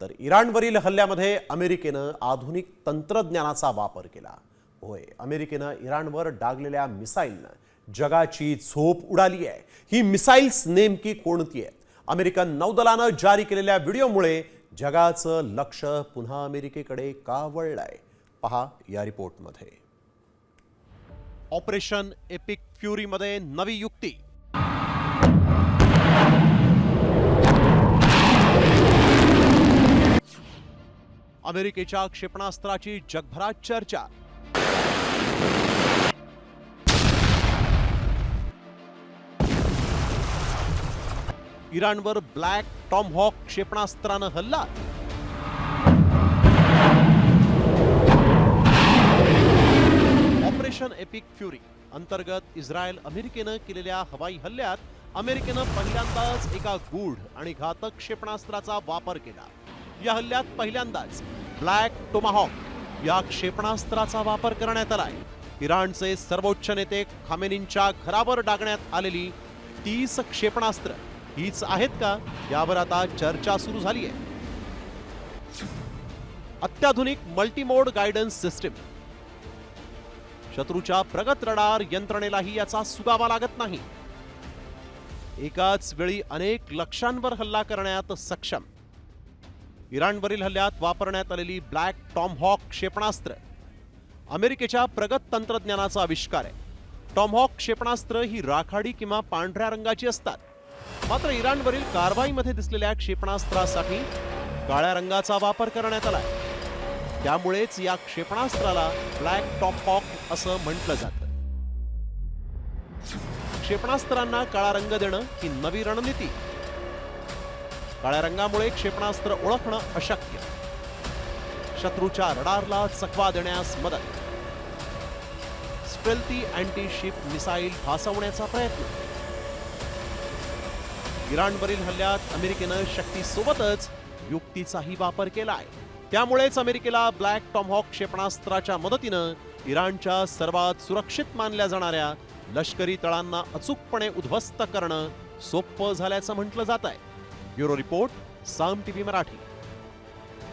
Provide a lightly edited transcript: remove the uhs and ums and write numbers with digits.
तर इराणवरील हल्ल्यामध्ये अमेरिकेनं आधुनिक तंत्रज्ञानाचा वापर केला। होय, अमेरिकेनं इराणवर डागलेल्या मिसाईलनं जगाची झोप उडाली आहे। ही मिसाईल्स नेमकी कोणती आहेत? अमेरिकन नौदलानं जारी केलेल्या व्हिडिओमुळे जगाचं लक्ष पुन्हा अमेरिकेकडे का वळलंय? पहा या रिपोर्टमध्ये। ऑपरेशन एपिक फ्युरीमध्ये नवी युक्ती। अमेरिकेच्या क्षेपणास्त्राची जगभरात चर्चा। इराणवर ब्लॅक टॉमहॉक क्षेपणास्त्रानं हल्ला। ऑपरेशन एपिक फ्युरी अंतर्गत इस्रायल अमेरिकेनं केलेल्या हवाई हल्ल्यात अमेरिकेनं पहिल्यांदाच एका गूढ आणि घातक क्षेपणास्त्राचा वापर केला। या हल्ल्यात पहिल्यांदाच ब्लॅक टोमाहॉक या क्षेपणास्त्राचा वापर करण्यात आलाय। इराणचे सर्वोच्च नेते खामेनींच्या घरावर डागण्यात आलेली 30 क्षेपणास्त्र हीच आहेत का, यावर आता चर्चा सुरू झाली आहे। अत्याधुनिक मल्टीमोड गायडन्स सिस्टीम। शत्रूच्या प्रगत रडार यंत्रणेलाही याचा सुगावा लागत नाही। एकाच वेळी अनेक लक्ष्यांवर हल्ला करण्यात सक्षम। इराणवरील हल्ल्यात वापरण्यात आलेली ब्लॅक टॉमहॉक क्षेपणास्त्र अमेरिकेच्या प्रगत तंत्रज्ञानाचा आविष्कार आहे। टॉमहॉक क्षेपणास्त्र ही राखाडी किंवा पांढऱ्या रंगाची असतात, मात्र इराणवरील कारवाईमध्ये दिसलेल्या क्षेपणास्त्रासाठी काळ्या रंगाचा वापर करण्यात आलाय। त्यामुळेच या क्षेपणास्त्राला ब्लॅक टॉमहॉक असं म्हटलं जातं। क्षेपणास्त्रांना काळा रंग देणं ही नवी रणनीती। काळ्या रंगामुळे क्षेपणास्त्र ओळखणं अशक्य। शत्रूच्या रडारला चकवा देण्यास मदत। स्टेल्थी अँटी शिप मिसाईल भासवण्याचा प्रयत्न। इराणवरील हल्ल्यात अमेरिकेनं शक्तीसोबतच युक्तीचाही वापर केलाय। त्यामुळेच अमेरिकेला ब्लॅक टॉमहॉक क्षेपणास्त्राच्या मदतीनं इराणच्या सर्वात सुरक्षित मानल्या जाणाऱ्या लष्करी तळांना अचूकपणे उद्ध्वस्त करणं सोपं झाल्याचं म्हटलं जात आहे। ब्युरो रिपोर्ट, साम टीव्ही मराठी।